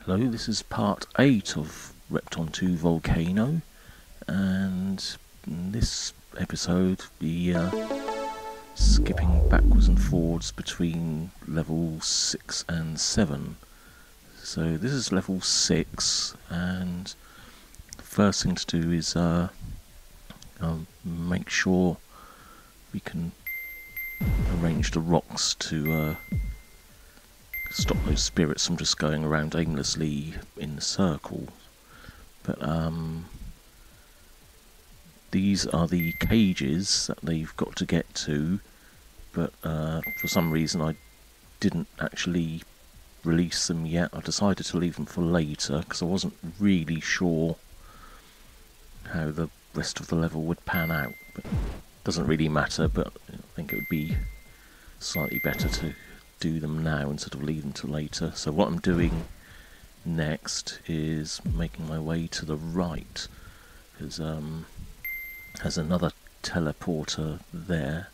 Hello, this is part 8 of Repton 2 Volcano, and in this episode we skipping backwards and forwards between level 6 and 7. So this is level 6, and the first thing to do is make sure we can arrange the rocks to stop those spirits from just going around aimlessly in a circle. But these are the cages that they've got to get to, but for some reason I didn't actually release them yet. I decided to leave them for later because I wasn't really sure how the rest of the level would pan out. But it doesn't really matter, but I think it would be slightly better to do them now instead of leave them till later. So what I'm doing next is making my way to the right, because there's another teleporter there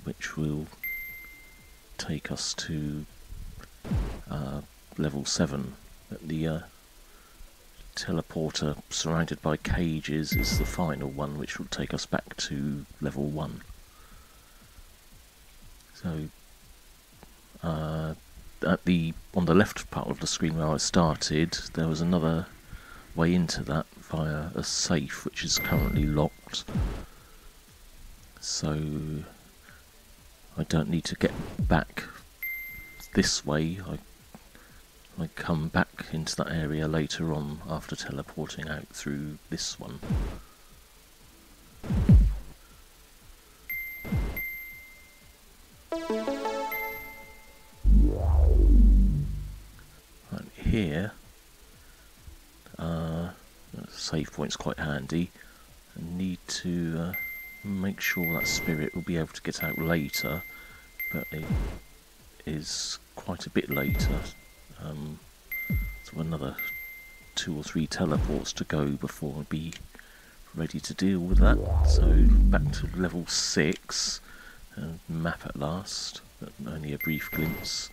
which will take us to level 7. But the teleporter surrounded by cages is the final one, which will take us back to level 1. So on the left part of the screen where I started, there was another way into that via a safe which is currently locked, so I don't need to get back this way. I come back into that area later on after teleporting out through this one. Here, save point's quite handy. I need to make sure that spirit will be able to get out later, but it is quite a bit later. So another 2 or 3 teleports to go before I'll be ready to deal with that. So back to level 6, map at last, but only a brief glimpse.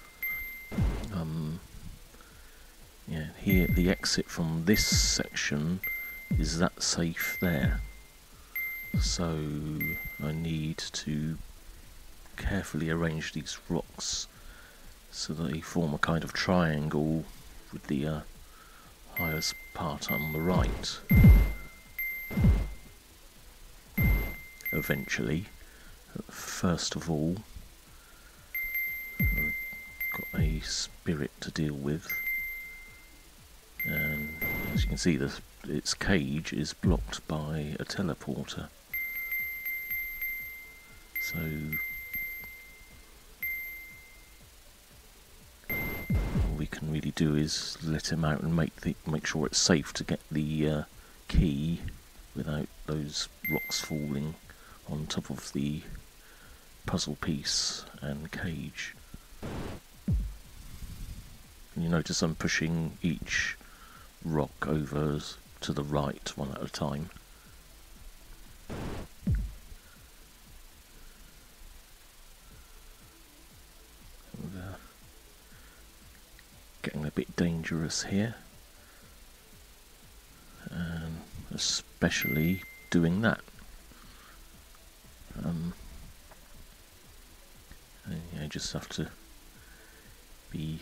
Yeah, here the exit from this section is that safe there. So I need to carefully arrange these rocks so that they form a kind of triangle with the highest part on the right. Eventually, first of all, I've got a spirit to deal with. And as you can see, its cage is blocked by a teleporter. So all we can really do is let him out and make sure it's safe to get the key without those rocks falling on top of the puzzle piece and cage. And you notice I'm pushing each rock over to the right one at a time. Getting a bit dangerous here, and especially doing that. You just have to be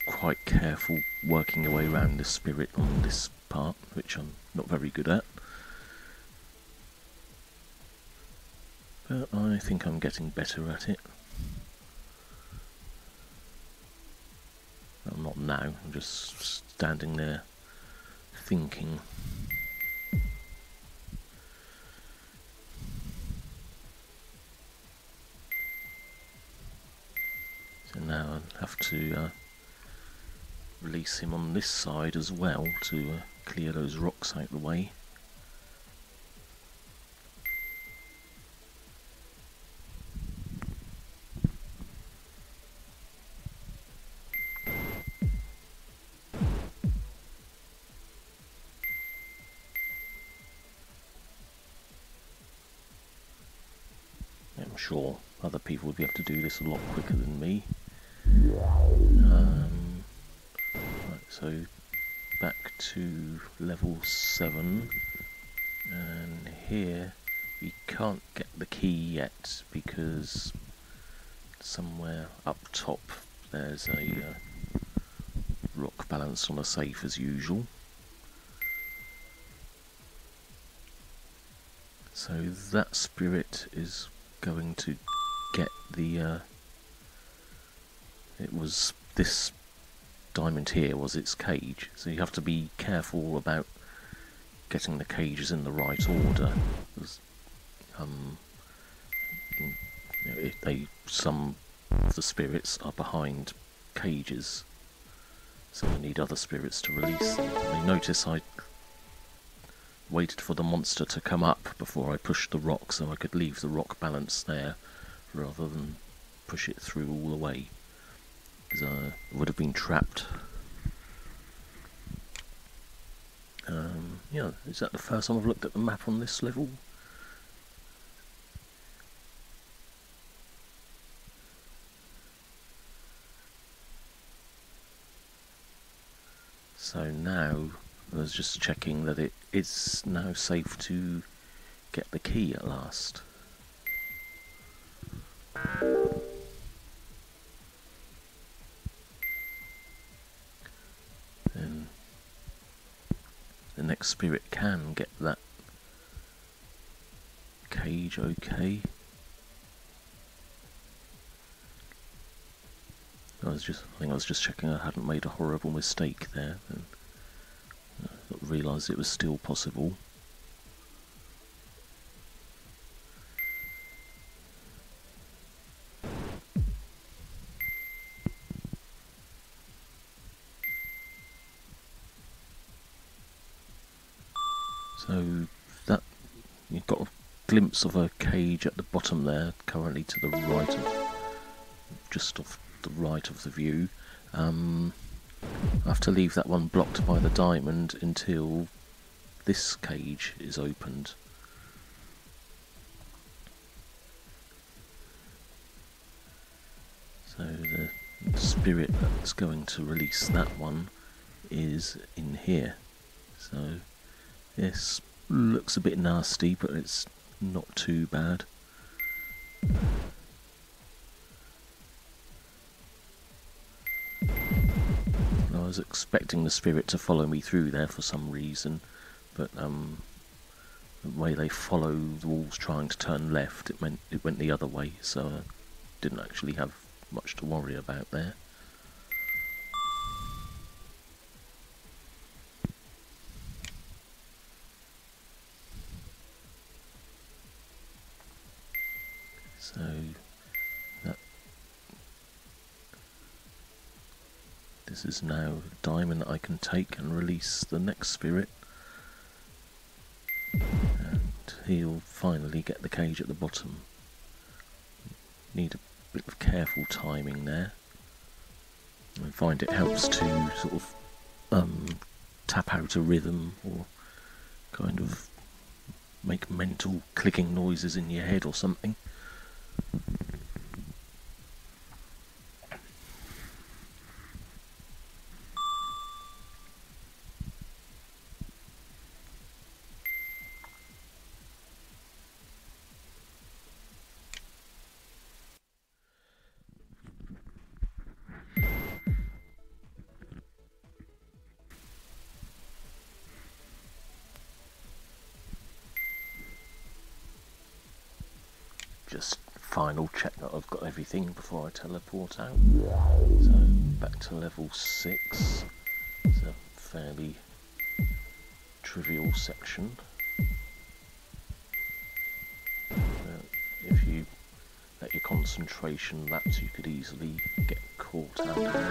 quite careful working your way around the spirit on this part, which I'm not very good at. But I think I'm getting better at it. Well, not now, I'm just standing there thinking. So now I'll have to release him on this side as well to clear those rocks out of the way. I'm sure other people would be able to do this a lot quicker than me. So back to level 7, and here we can't get the key yet because somewhere up top there's a rock balanced on a safe as usual. So that spirit is going to get the it was this diamond here was its cage, so you have to be careful about getting the cages in the right order. Some of the spirits are behind cages, so you need other spirits to release them. I notice I waited for the monster to come up before I pushed the rock, so I could leave the rock balance there rather than push it through all the way, because I would have been trapped. Yeah, is that the first time I've looked at the map on this level? So now, I was just checking that it is now safe to get the key at last. And the next spirit can get that cage okay. I think I was just checking I hadn't made a horrible mistake there, and realised it was still possible. So that you've got a glimpse of a cage at the bottom there, currently to the right of, just off the right of the view. I have to leave that one blocked by the diamond until this cage is opened. So the spirit that's going to release that one is in here. So this looks a bit nasty, but it's not too bad. I was expecting the spirit to follow me through there for some reason, but the way they follow the walls trying to turn left, it went the other way, so I didn't actually have much to worry about there. So this is now a diamond that I can take and release the next spirit, and he'll finally get the cage at the bottom. Need a bit of careful timing there. I find it helps to sort of tap out a rhythm, or kind of make mental clicking noises in your head or something. Just final check that I've got everything before I teleport out. So back to level 6. It's a fairly trivial section. If you let your concentration lapse, you could easily get caught out of there.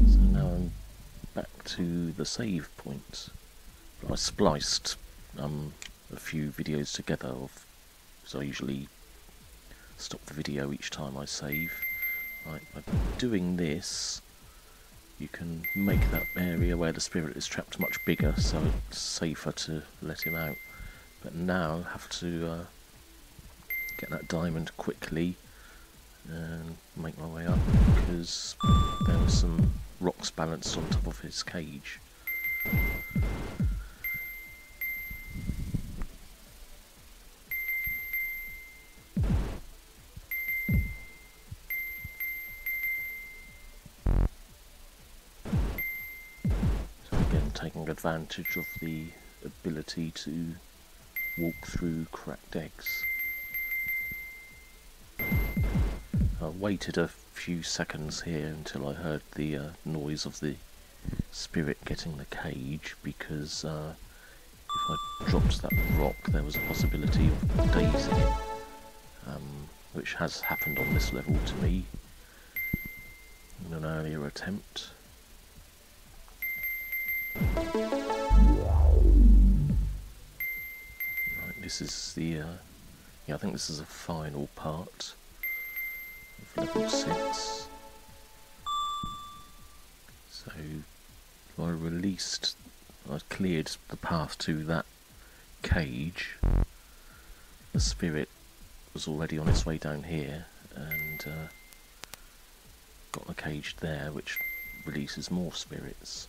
So now I'm back to the save point. I spliced a few videos together of, so I usually stop the video each time I save. Right, by doing this, you can make that area where the spirit is trapped much bigger, so it's safer to let him out. But now I have to get that diamond quickly and make my way up, because there are some rocks balanced on top of his cage. So again, taking advantage of the ability to walk through cracked eggs. I waited a few seconds here until I heard the noise of the spirit getting the cage, because if I dropped that rock there was a possibility of dazing it, which has happened on this level to me in an earlier attempt. Right, this is the yeah, I think this is a final part of level 6. So I cleared the path to that cage. The spirit was already on its way down here, and got the cage there, which releases more spirits.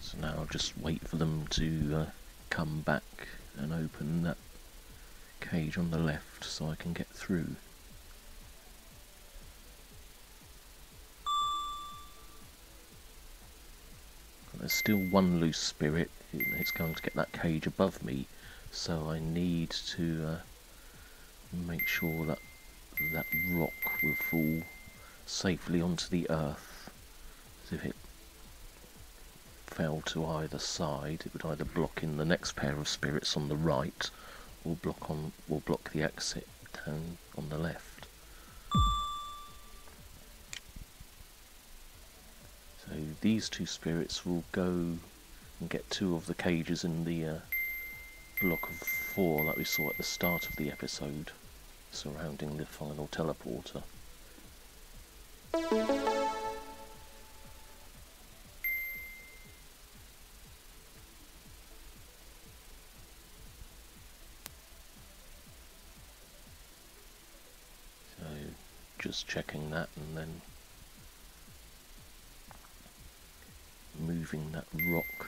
So now I'll just wait for them to come back and open that cage on the left so I can get through. There's still one loose spirit. It's going to get that cage above me, so I need to make sure that that rock will fall safely onto the earth. So if it fell to either side, it would either block in the next pair of spirits on the right, or block the exit down on the left. So these two spirits will go and get 2 of the cages in the block of 4 that we saw at the start of the episode, surrounding the final teleporter. So just checking that and then moving that rock.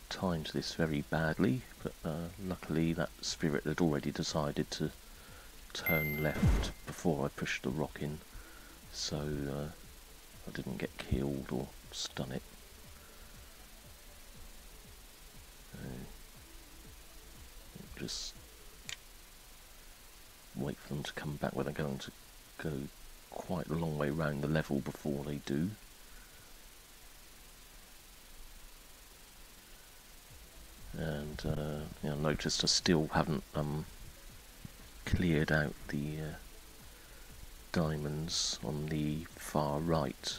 Timed this very badly, but luckily that spirit had already decided to turn left before I pushed the rock in, so I didn't get killed or stun it. Just wait for them to come back, where they're going to go quite a long way round the level before they do. And you know, noticed I still haven't cleared out the diamonds on the far right,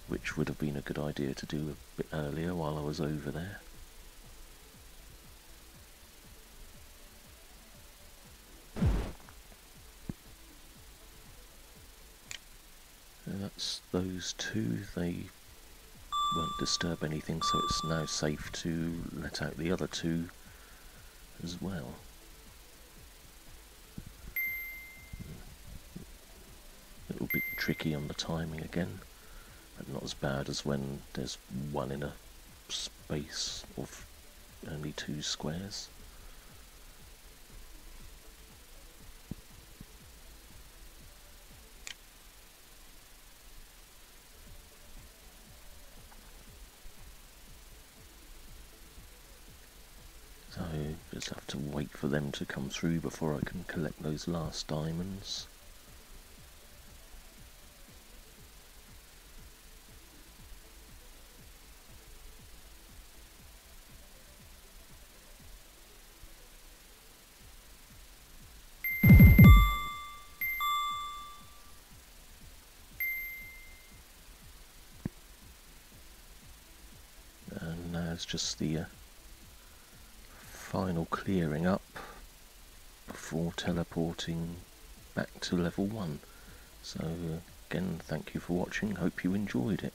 which would have been a good idea to do a bit earlier while I was over there. And that's those 2. They won't disturb anything, so it's now safe to let out the other 2 as well. A little bit tricky on the timing again, but not as bad as when there's one in a space of only 2 squares. So just have to wait for them to come through before I can collect those last diamonds. And now it's just the final clearing up before teleporting back to level 1. So again, thank you for watching, hope you enjoyed it.